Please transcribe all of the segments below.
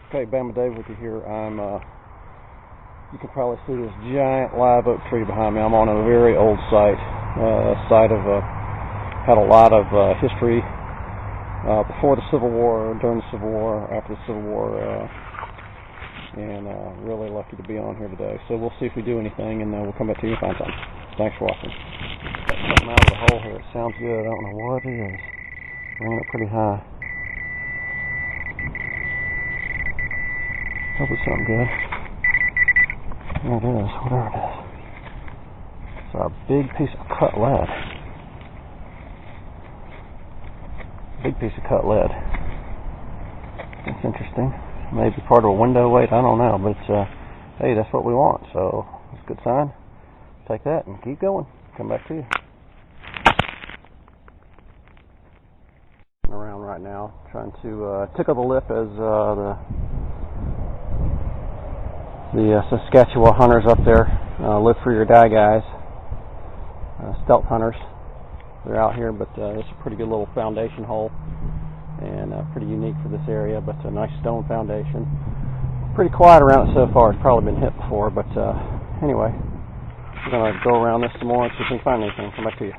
Okay, Bama Dave with you here. You can probably see this giant live oak tree behind me. I'm on a very old site. Site of had a lot of history before the Civil War, during the Civil War, after the Civil War, and really lucky to be on here today. So we'll see if we do anything, and we'll come back to you and find something. Thanks for watching. Got something out of the hole here. It sounds good. I don't know what it is. Bringing it pretty high. Hope it's something good. There it is, whatever it is. It's a big piece of cut lead. Big piece of cut lead. That's interesting. Maybe part of a window weight, I don't know, but hey, that's what we want, so it's a good sign. Take that and keep going. Come back to you. Around right now, trying to tickle the lip as the Saskatchewan hunters up there, live for your die guys, stealth hunters. They're out here, but it's a pretty good little foundation hole, and pretty unique for this area, but a nice stone foundation. Pretty quiet around it so far. It's probably been hit before, but anyway, we're going to go around this some more and see if we can find anything. Come back to you.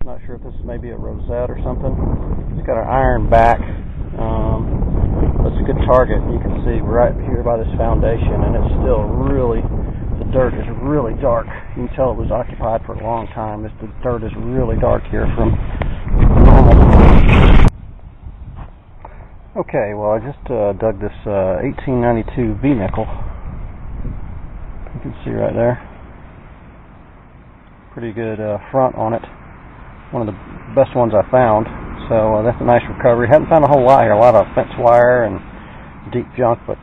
Not sure if this is maybe a rosette or something. It's got an iron back. It's a good target. You can see right here by this foundation, and it's still really, the dirt is really dark. You can tell it was occupied for a long time. The dirt is really dark here from normal. Okay, well, I just dug this 1892 V-nickel. You can see right there. Pretty good front on it. One of the best ones I found. So that's a nice recovery. Haven't found a whole lot here. A lot of fence wire and deep junk, but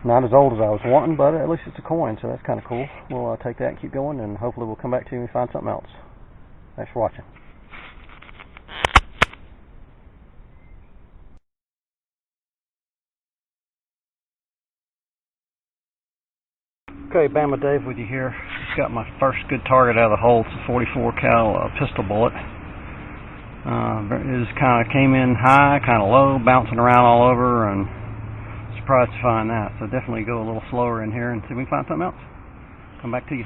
not as old as I was wanting, but at least it's a coin, so that's kind of cool. We'll take that and keep going, and hopefully we'll come back to you and find something else. Thanks for watching. Okay, Bama Dave with you here. Just got my first good target out of the hole. It's a 44 cal pistol bullet. It just kind of came in high, kind of low, bouncing around all over, and surprised to find that. So definitely go a little slower in here and see if we can find something else. Come back to you.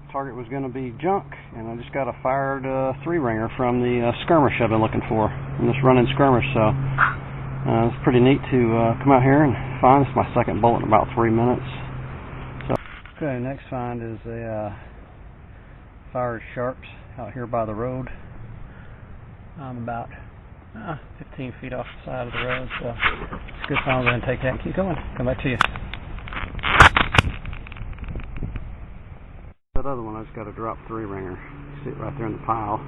Target was going to be junk, and I just got a fired 3-ringer from the skirmish I've been looking for in this running skirmish. So it's pretty neat to come out here and find. It's my second bullet in about 3 minutes. So, okay, next find is a fired sharps out here by the road. I'm about 15 feet off the side of the road, so it's a good find. We're going to take that and keep going. Come back to you. That other one, I just got a drop 3-ringer. See it right there in the pile.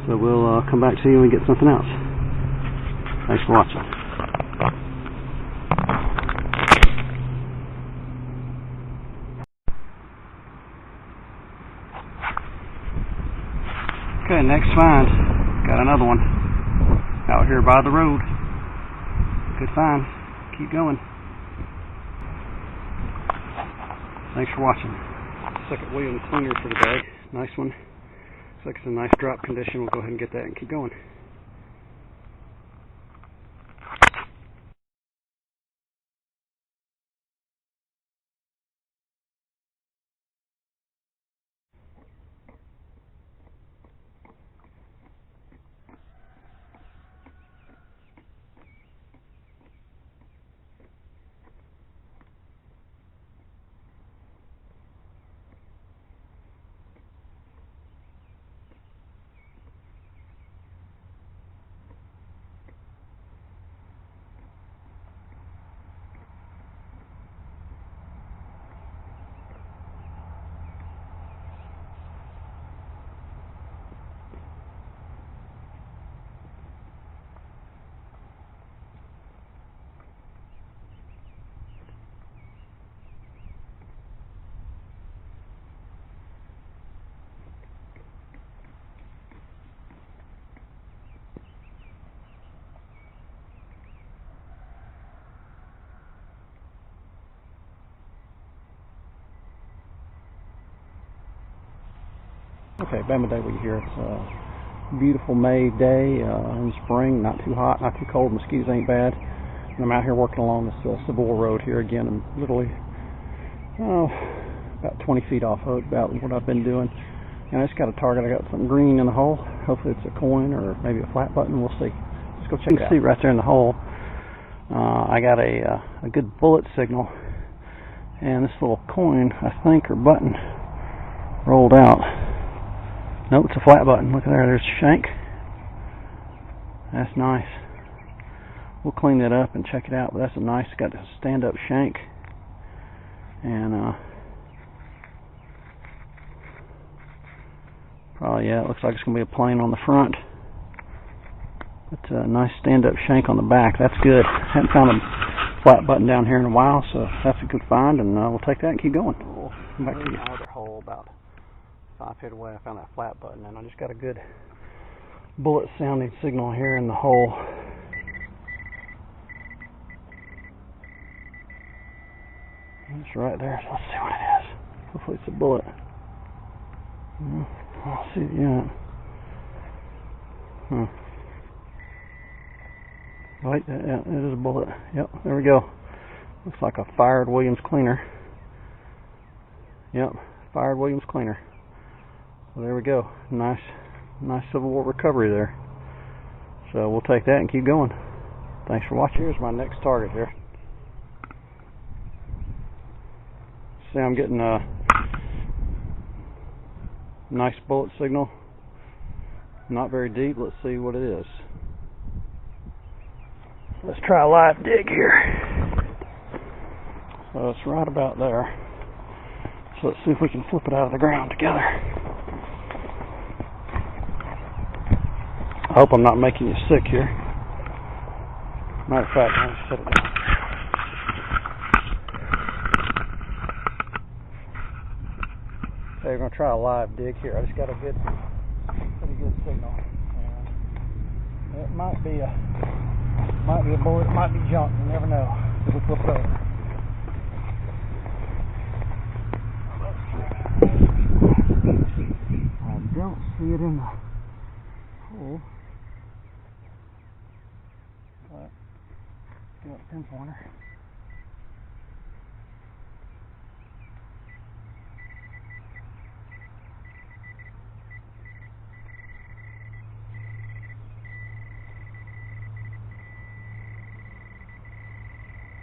So we'll come back to you and get something else. Thanks for watching. Okay, next find. Got another one out here by the road. Good find. Keep going. Thanks for watching. Second Williams Slinger for the day. Nice one. Looks like it's in nice drop condition. We'll go ahead and get that and keep going. Okay, Bama Day week here. It's a beautiful May day in spring, not too hot, not too cold, mosquitoes ain't bad. And I'm out here working along this Civil War Road here again. I'm literally about 20 feet off of it, about what I've been doing. And I just got a target. I got something green in the hole. Hopefully it's a coin or maybe a flat button. We'll see. Let's go check it out. You can see right there in the hole, I got a good bullet signal. And this little coin, I think, or button, rolled out. Nope, it's a flat button. Look at there, there's the shank. That's nice. We'll clean that up and check it out, but that's a nice, got a stand-up shank. And probably, yeah, it looks like it's going to be a plain on the front. But a nice stand-up shank on the back. That's good. Haven't found a flat button down here in a while, so that's a good find, and we'll take that and keep going. We'll come back to the other hole about 5 feet away. I found that flat button, and I just got a good bullet sounding signal here in the hole. It's right there. Let's see what it is. Hopefully it's a bullet. I'll see it yet. Wait, yeah, it is a bullet. Yep, there we go. Looks like a fired Williams cleaner. Yep, fired Williams cleaner. So there we go. Nice Civil War recovery there. So we'll take that and keep going. Thanks for watching. Here's my next target here. See, I'm getting a nice bullet signal. Not very deep. Let's see what it is. Let's try a live dig here. So it's right about there. So let's see if we can flip it out of the ground together. I hope I'm not making you sick here. Matter of fact, let me set it down. Okay, we're going to try a live dig here. I just got a pretty good signal. And it might be a bullet, it might be junk. You never know. It'll flip it over. I don't see it in the hole. But got a pinpointer.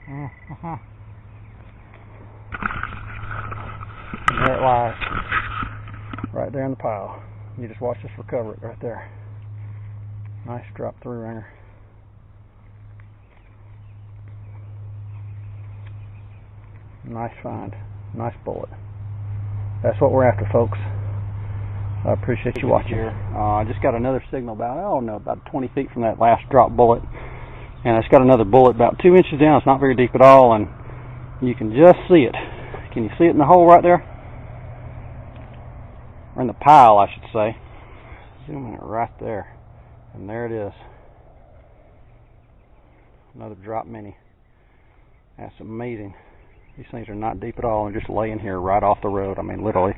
And there it lies, right there in the pile. You just watch us recover it right there. Nice drop through ringer. Nice find, nice bullet. That's what we're after, folks. I appreciate you watching. I just got another signal about 20 feet from that last drop bullet. And it's got another bullet about 2 inches down. It's not very deep at all, and you can just see it. Can you see it in the hole right there? Or in the pile, I should say. Zooming it right there. And there it is. Another drop mini. That's amazing. These things are not deep at all and just laying here right off the road. I mean, literally,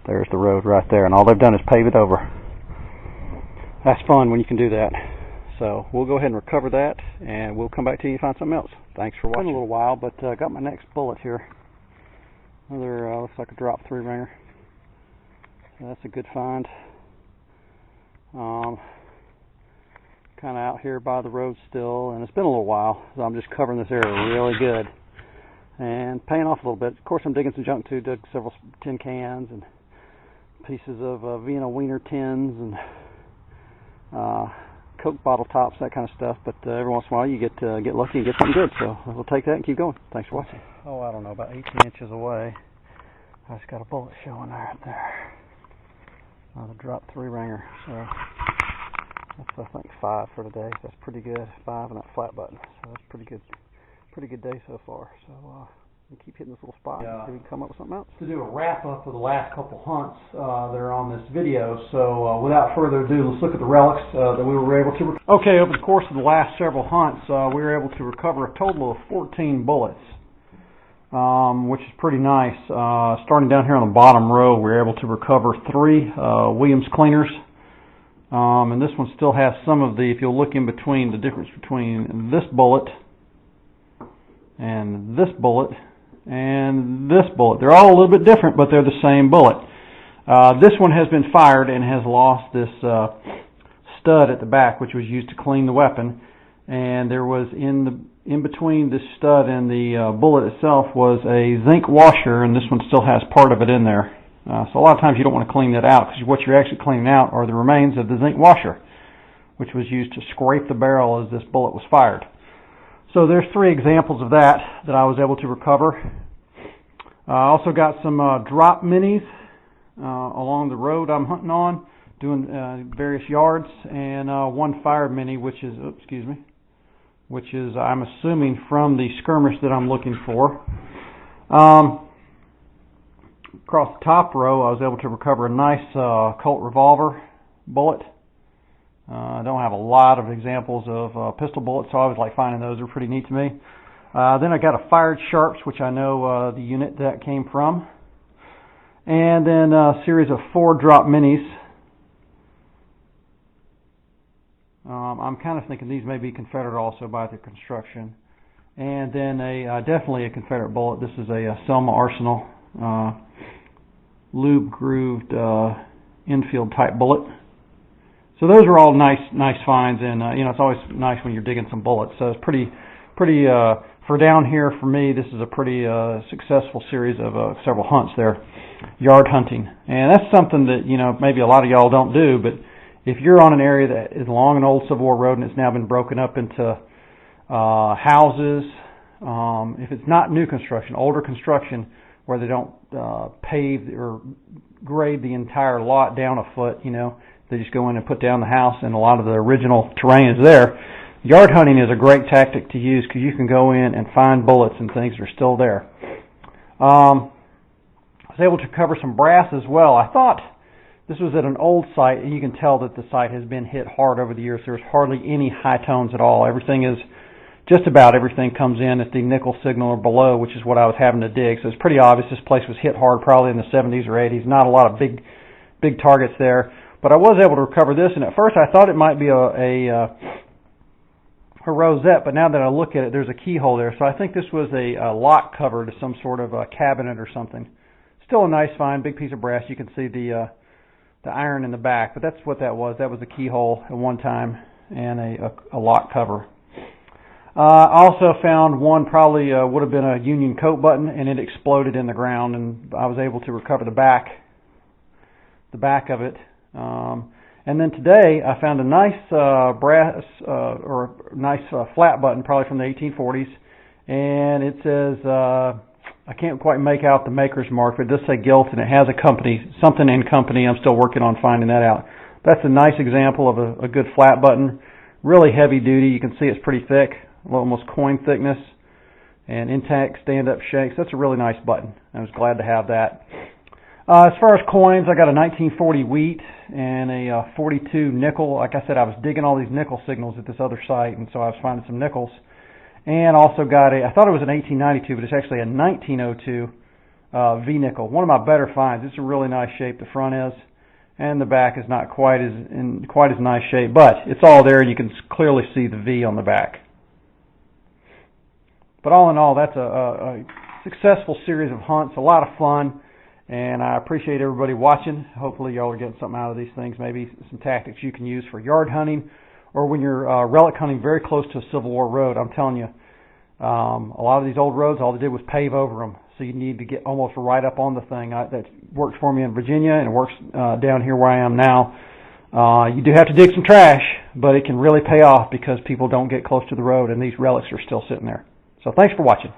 there's the road right there. And all they've done is pave it over. That's fun when you can do that. So we'll go ahead and recover that, and we'll come back to you and find something else. Thanks for watching. It's been a little while, but got my next bullet here. Another looks like a drop 3 ringer. So that's a good find. Kind of out here by the road still, and it's been a little while, so I'm just covering this area really good and paying off a little bit. Of course, I'm digging some junk too. Dug several tin cans and pieces of Vienna Wiener tins and Coke bottle tops, that kind of stuff, but every once in a while you get lucky and get something good, so we'll take that and keep going. Thanks for watching. Oh, I don't know, about 18 inches away, I just got a bullet showing right there. Another drop 3 ringer, so that's, I think, 5 for today, so that's pretty good. 5 and that flat button, so that's pretty good day so far. So we keep hitting this little spot and see if we can come up with something else. To do a wrap up of the last couple hunts that are on this video, so without further ado, let's look at the relics that we were able to. Okay, over the course of the last several hunts, we were able to recover a total of 14 bullets. which is pretty nice. Starting down here on the bottom row, we were able to recover 3 Williams cleaners. And this one still has some of the, if you'll look in between, the difference between this bullet and this bullet and this bullet. They're all a little bit different, but they're the same bullet. This one has been fired and has lost this stud at the back, which was used to clean the weapon. And there was in between this stud and the bullet itself was a zinc washer, and this one still has part of it in there. So a lot of times you don't want to clean that out, because what you're actually cleaning out are the remains of the zinc washer, which was used to scrape the barrel as this bullet was fired. So there's 3 examples of that I was able to recover. I also got some drop minis along the road I'm hunting on, doing various yards, and 1 fired mini, which is, I'm assuming, from the skirmish that I'm looking for. Across the top row, I was able to recover a nice Colt revolver bullet. I don't have a lot of examples of pistol bullets, so I always like finding those. They're pretty neat to me. Then I got a fired Sharps, which I know the unit that came from. And then a series of 4 drop minis. I'm kind of thinking these may be Confederate also by their construction. And then definitely a Confederate bullet. This is a Selma Arsenal lube grooved infield type bullet. So those are all nice finds, and it's always nice when you're digging some bullets. So it's pretty for down here for me. This is a pretty successful series of several hunts there, yard hunting, and that's something that maybe a lot of y'all don't do. But if you're on an area that is along an old Civil War road and it's now been broken up into houses, if it's not new construction, older construction, where they don't pave or grade the entire lot down a foot, they just go in and put down the house, and a lot of the original terrain is there. Yard hunting is a great tactic to use, because you can go in and find bullets and things that are still there. I was able to cover some brass as well. I thought this was at an old site, and you can tell that the site has been hit hard over the years. There's hardly any high tones at all. Just about everything comes in at the nickel signal or below, which is what I was having to dig. So it's pretty obvious this place was hit hard probably in the 70s or 80s. Not a lot of big targets there. But I was able to recover this, and at first I thought it might be a rosette, but now that I look at it, there's a keyhole there. So I think this was a lock cover to some sort of a cabinet or something. Still a nice find, big piece of brass. You can see the iron in the back, but that's what that was. That was a keyhole at one time and a lock cover. I also found one probably would have been a Union coat button, and it exploded in the ground, and I was able to recover the back of it. And then today I found a nice brass or a nice flat button, probably from the 1840s, and it says I can't quite make out the maker's mark, but it does say gilt, and it has a company, something in company. I'm still working on finding that out. That's a nice example of a good flat button, really heavy duty. You can see it's pretty thick, almost coin thickness, and intact stand-up shanks. That's a really nice button. I was glad to have that. As far as coins, I got a 1940 wheat and a 42 nickel. Like I said, I was digging all these nickel signals at this other site, and so I was finding some nickels. And also got I thought it was an 1892, but it's actually a 1902 V-nickel. One of my better finds. It's a really nice shape, the front is, and the back is not quite as nice shape, but it's all there, and you can clearly see the V on the back. But all in all, that's a successful series of hunts, a lot of fun, and I appreciate everybody watching. Hopefully y'all are getting something out of these things, maybe some tactics you can use for yard hunting, or when you're relic hunting very close to a Civil War road. I'm telling you, a lot of these old roads, all they did was pave over them, so you need to get almost right up on the thing. That worked for me in Virginia, and it works down here where I am now. You do have to dig some trash, but it can really pay off because people don't get close to the road, and these relics are still sitting there. So thanks for watching.